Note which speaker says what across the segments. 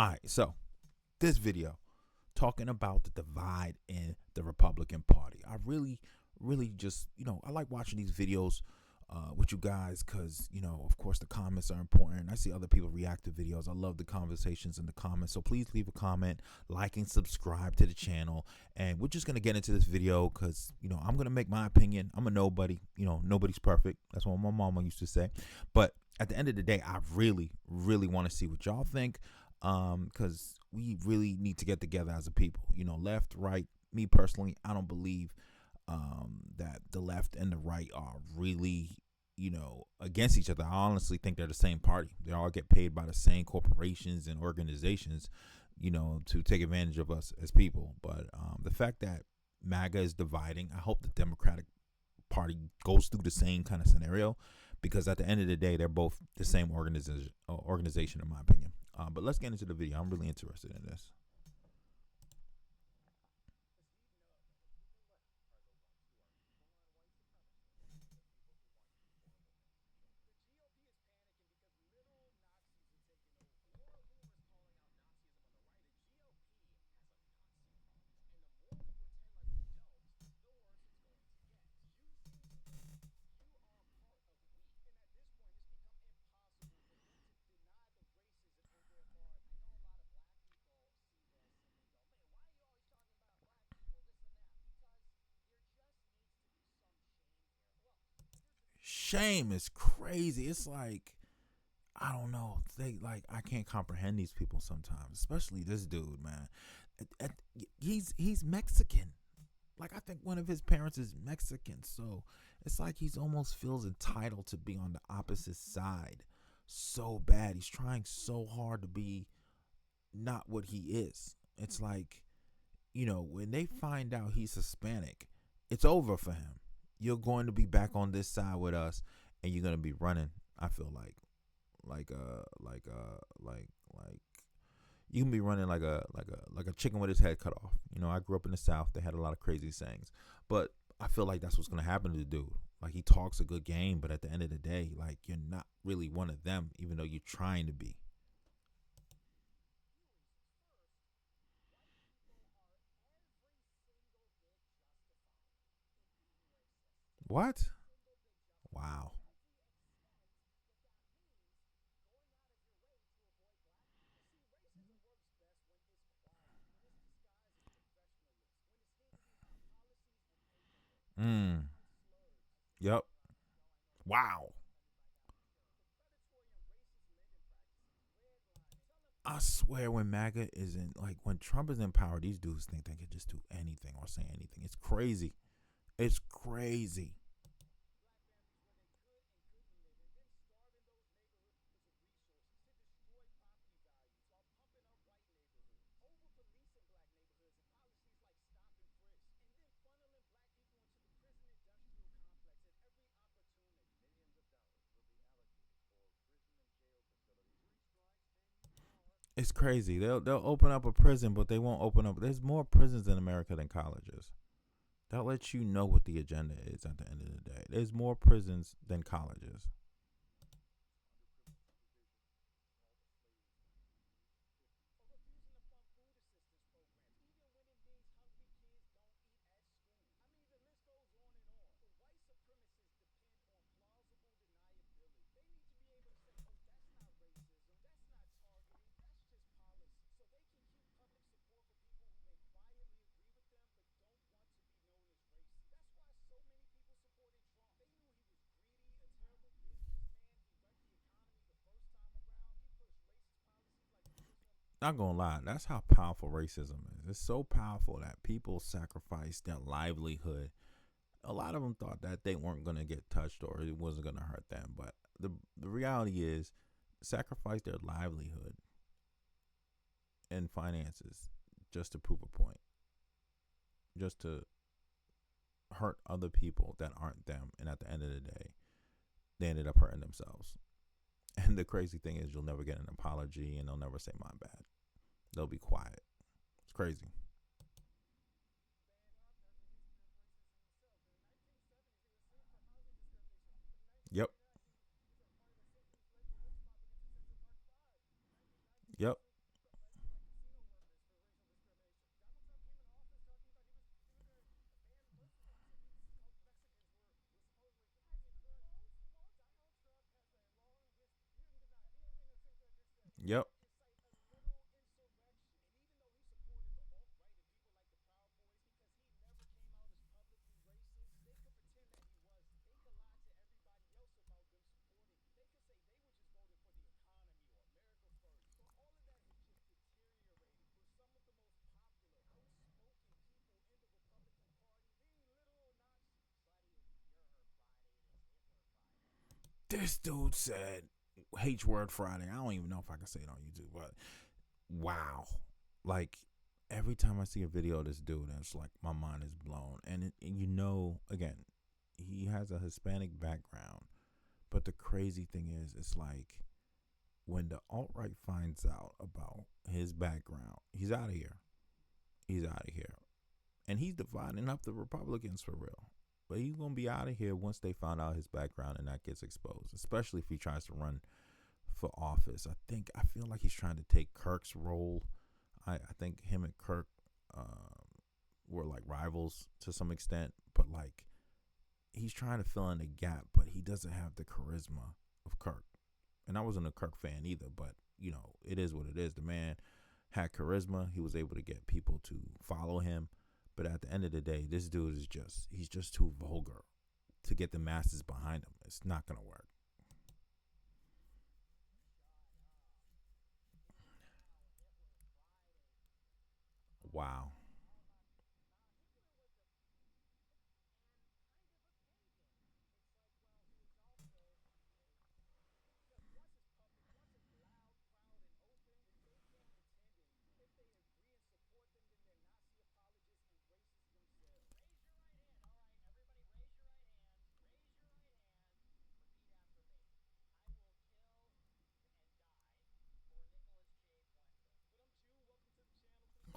Speaker 1: All right, so this video talking about the divide in the Republican Party. I really just, I like watching these videos with you guys because, of course, the comments are important. I see other people react to videos. I love the conversations in the comments. So please leave a comment, like, and subscribe to the channel. And we're just going to get into this video because, I'm going to make my opinion. I'm a nobody. Nobody's perfect. That's what my mama used to say. But at the end of the day, I really want to see what y'all think because we really need to get together as a people, left, right. Me personally, I don't believe that the left and the right are really, against each other. I honestly think they're the same party. They all get paid by the same corporations and organizations, to take advantage of us as people. But the fact that MAGA is dividing, I hope the Democratic Party goes through the same kind of scenario, because at the end of the day, they're both the same organization in my opinion. But let's get into the video. I'm really interested in this. Shame is crazy. It's like, I don't know. I can't comprehend these people sometimes, especially this dude, man. He's Mexican. Like, I think one of his parents is Mexican, so it's like he's almost feels entitled to be on the opposite side so bad. He's trying so hard to be not what he is. It's like, when they find out he's Hispanic, it's over for him. You're going to be back on this side with us, and you're gonna be running. I feel like you can be running like a chicken with his head cut off. I grew up in the South. They had a lot of crazy sayings, but I feel like that's what's gonna happen to the dude. Like, he talks a good game, but at the end of the day, like, you're not really one of them, even though you're trying to be. What? Wow. Mm. Yep. Wow. I swear, when MAGA isn't, like, when Trump is in power, these dudes think they can just do anything or say anything. It's crazy. It's crazy. It's crazy. They'll open up a prison, but they won't open up. There's more prisons in America than colleges. That lets you know what the agenda is at the end of the day. There's more prisons than colleges. Not gonna lie, that's how powerful racism is. It's so powerful that people sacrifice their livelihood. A lot of them thought that they weren't gonna get touched or it wasn't gonna hurt them, but the reality is, sacrifice their livelihood and finances just to prove a point, just to hurt other people that aren't them. And at the end of the day, they ended up hurting themselves. And the crazy thing is, you'll never get an apology, and they'll never say my bad. They'll be quiet. It's crazy. Yep. Yep. Yep. This dude said H word Friday. I don't even know if I can say it on YouTube, but wow. Like every time I see a video of this dude, it's like my mind is blown. And you know, again, he has a Hispanic background, but the crazy thing is, it's like when the alt right finds out about his background, he's out of here. He's out of here, and he's dividing up the Republicans for real. But he's gonna be out of here once they find out his background and that gets exposed, especially if he tries to run for office. I feel like he's trying to take Kirk's role. I think him and Kirk were like rivals to some extent, but like he's trying to fill in the gap, but he doesn't have the charisma of Kirk. And I wasn't a Kirk fan either, but you know, it is what it is. The man had charisma. He was able to get people to follow him. But at the end of the day, this dude is he's just too vulgar to get the masses behind him. It's not going to work. Wow.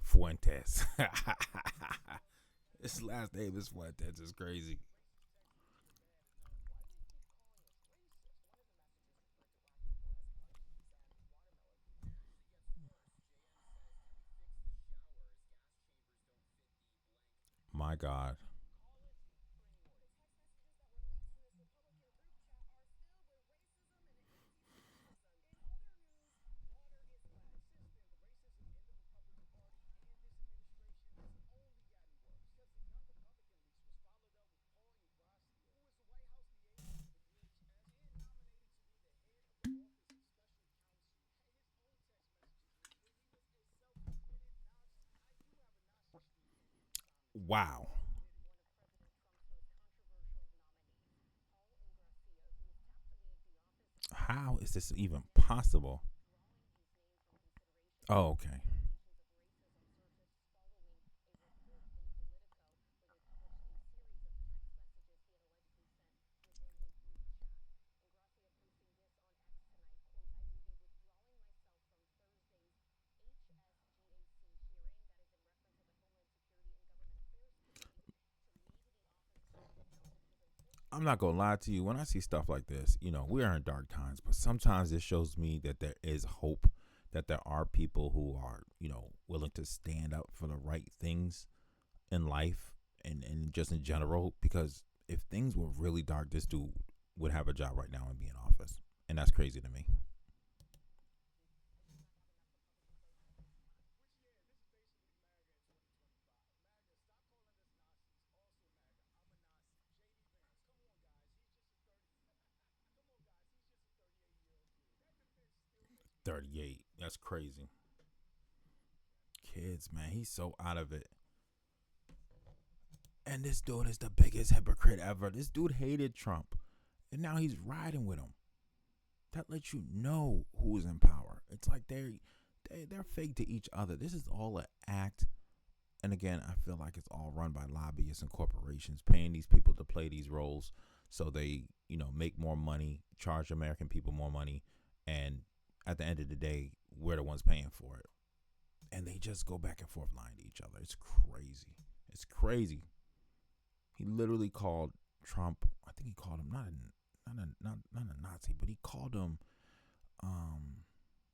Speaker 1: Fuentes. His last name is Fuentes. It's crazy. My God. Wow. How is this even possible? Oh, okay. I'm not gonna lie to you. When I see stuff like this, you know, we are in dark times, but sometimes it shows me that there is hope, that there are people who are, you know, willing to stand up for the right things in life and just in general. Because if things were really dark, this dude would have a job right now and be in office. And that's crazy to me. Year 38. That's crazy. Kids, man, he's so out of it. And this dude is the biggest hypocrite ever. This dude hated Trump. And now he's riding with him. That lets you know who's in power. It's like they're fake to each other. This is all an act. And again, I feel like it's all run by lobbyists and corporations paying these people to play these roles so they, you know, make more money, charge American people more money, and at the end of the day, we're the ones paying for it. And they just go back and forth lying to each other. It's crazy. It's crazy. He literally called Trump. I think he called him not a Nazi, but he called him. Um,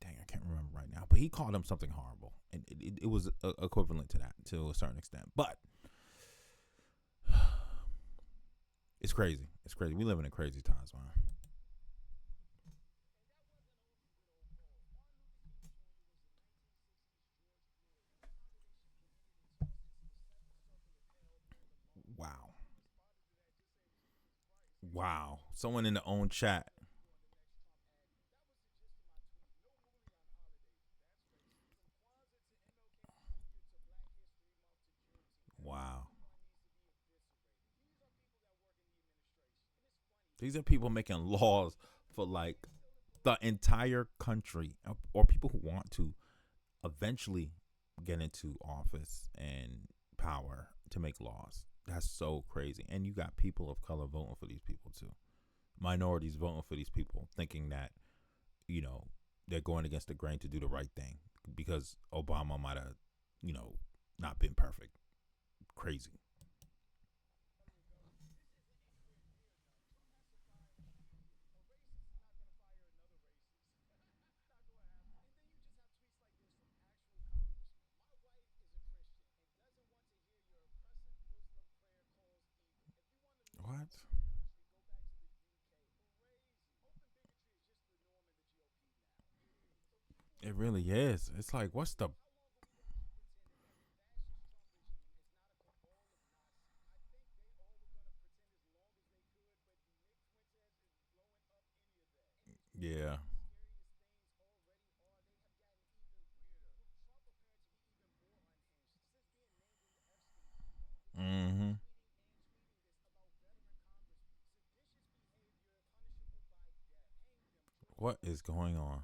Speaker 1: dang, I can't remember right now. But he called him something horrible, and it was equivalent to that to a certain extent. But it's crazy. It's crazy. We live in crazy times, man. Wow. Someone in the own chat. Wow. These are people making laws for like the entire country, or people who want to eventually get into office and power to make laws. That's so crazy. And you got people of color voting for these people too. Minorities voting for these people, thinking that, you know, they're going against the grain to do the right thing because Obama might have, you know, not been perfect. Crazy. What? It really is. It's like, what's the. Yeah. Mm-hmm. What is going on?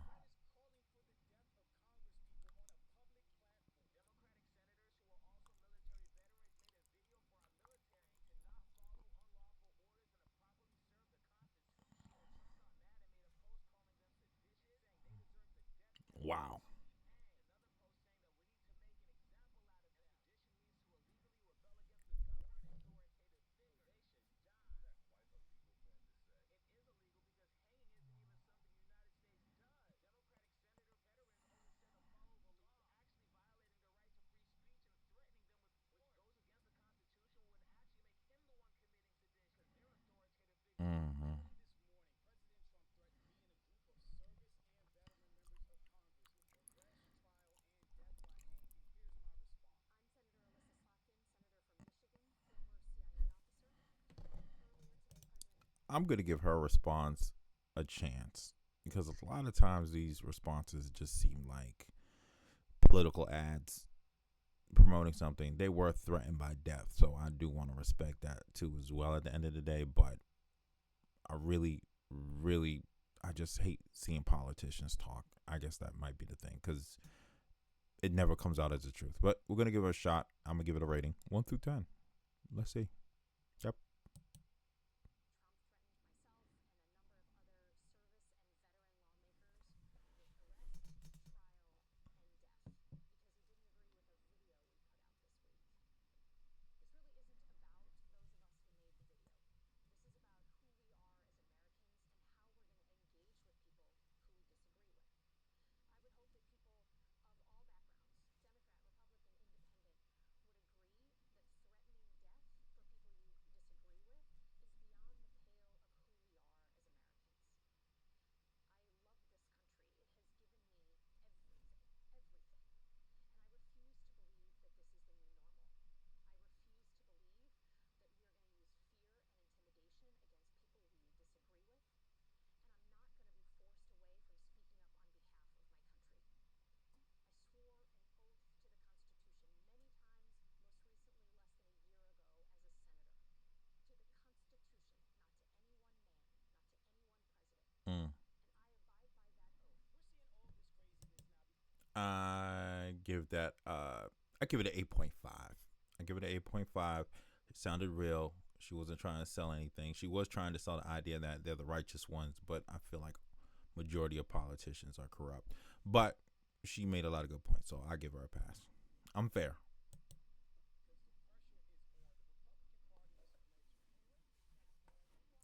Speaker 1: Wow. Mm-hmm. I'm gonna give her response a chance because a lot of times these responses just seem like political ads promoting something. They were threatened by death, so I do want to respect that too as well. At the end of the day, but I really, really, I just hate seeing politicians talk. I guess that might be the thing because it never comes out as the truth. But we're gonna give it a shot. I'm gonna give it a rating 1 through 10. Let's see. Yep. Mm. I give that. I give it an 8.5. I give it an 8.5. It sounded real. She wasn't trying to sell anything. She was trying to sell the idea that they're the righteous ones, but I feel like majority of politicians are corrupt. But she made a lot of good points, so I give her a pass. I'm fair.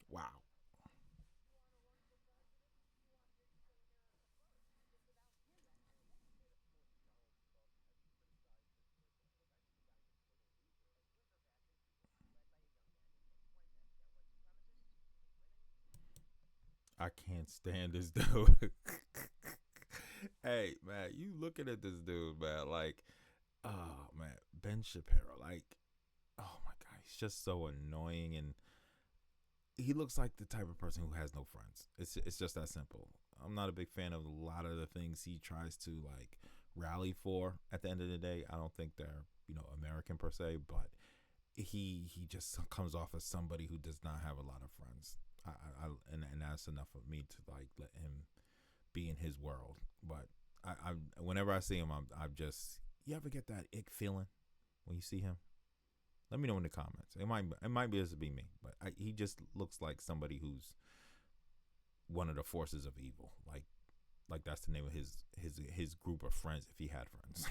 Speaker 1: Wow. I can't stand this dude. Hey man, you looking at this dude, man? Like, oh man, Ben Shapiro. Like, oh my god, he's just so annoying. And he looks like the type of person who has no friends. It's just that simple. I'm not a big fan of a lot of the things he tries to like rally for. At the end of the day, I don't think they're American per se, but he just comes off as somebody who does not have a lot of friends. And that's enough of me to like let him be in his world. But I whenever I see him, I'm just, you ever get that ick feeling when you see him? Let me know in the comments. It might be just be me, but he just looks like somebody who's one of the forces of evil. Like that's the name of his group of friends if he had friends.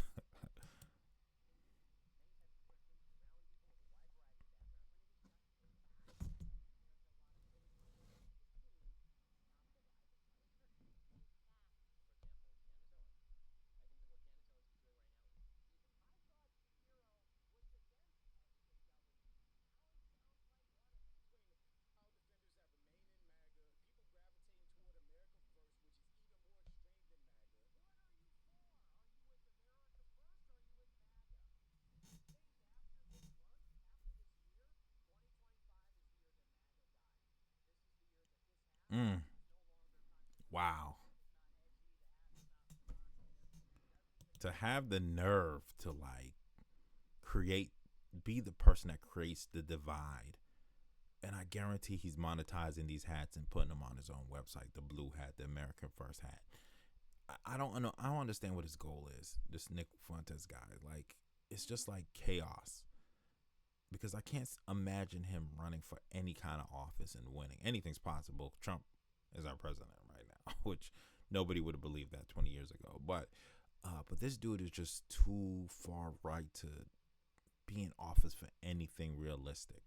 Speaker 1: Mm, wow. To have the nerve to like create, be the person that creates the divide. And I guarantee he's monetizing these hats and putting them on his own website. The blue hat, the American First hat. I don't know. I don't understand what his goal is. This Nick Fuentes guy, like, it's just like chaos. Because I can't imagine him running for any kind of office and winning. Anything's possible. Trump is our president right now, which nobody would have believed that 20 years ago. But this dude is just too far right to be in office for anything realistic.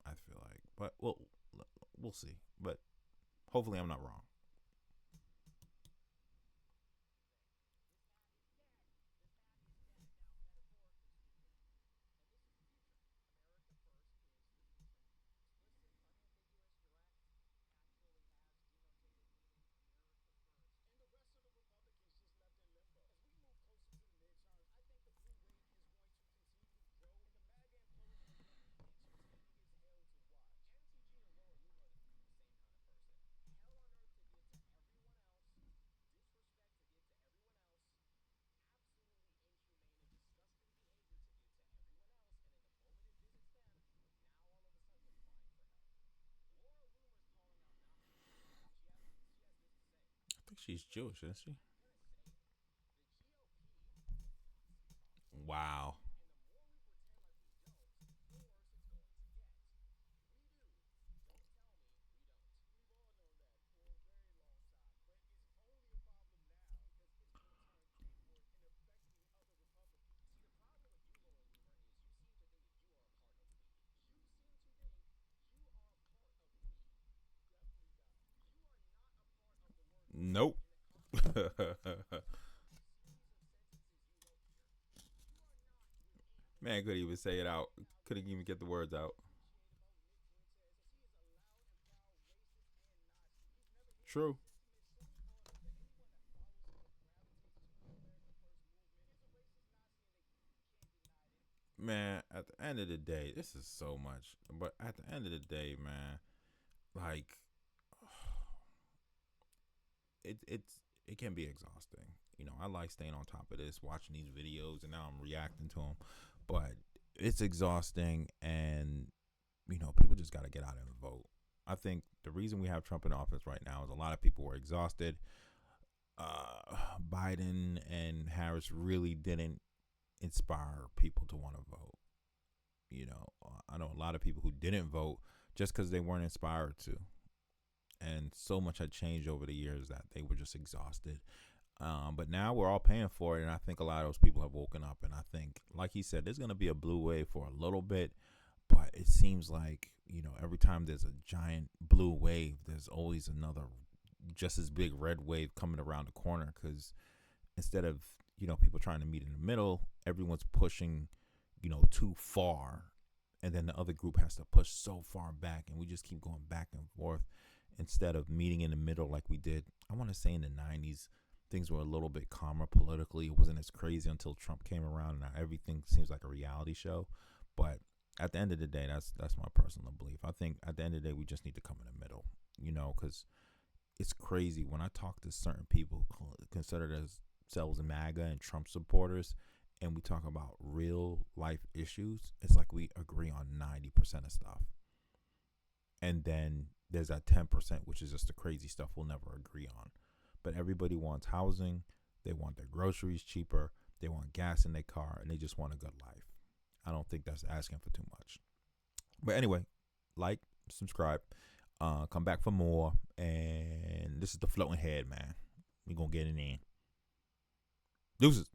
Speaker 1: I feel like, but we'll see. But hopefully, I'm not wrong. I think she's Jewish, isn't she? Wow. Nope. Man couldn't even say it out. Couldn't even get the words out. True. Man, at the end of the day, this is so much. But at the end of the day, man, like it can be exhausting. I like staying on top of this, watching these videos, and now I'm reacting to them. But it's exhausting, and people just got to get out and vote. I think the reason we have Trump in office right now is a lot of people were exhausted. Biden and Harris really didn't inspire people to want to vote. I know a lot of people who didn't vote just because they weren't inspired to, and so much had changed over the years that they were just exhausted. But now we're all paying for it, and I think a lot of those people have woken up. And I think, like he said, there's going to be a blue wave for a little bit, but it seems like every time there's a giant blue wave, there's always another just as big red wave coming around the corner. Because instead of people trying to meet in the middle, everyone's pushing too far, and then the other group has to push so far back, and we just keep going back and forth instead of meeting in the middle like we did. I want to say in the 90s, things were a little bit calmer politically. It wasn't as crazy until Trump came around, and now everything seems like a reality show. But At the end of the day, that's my personal belief. I think at the end of the day, we just need to come in the middle, because it's crazy when I talk to certain people consider themselves MAGA and Trump supporters, and we talk about real life issues. It's like we agree on 90% of stuff, and then there's that 10%, which is just the crazy stuff we'll never agree on. But everybody wants housing, they want their groceries cheaper, they want gas in their car, and they just want a good life. I don't think that's asking for too much. But anyway, like, subscribe, come back for more. And this is the Floating Head, man. We're going to get it in. Deuces.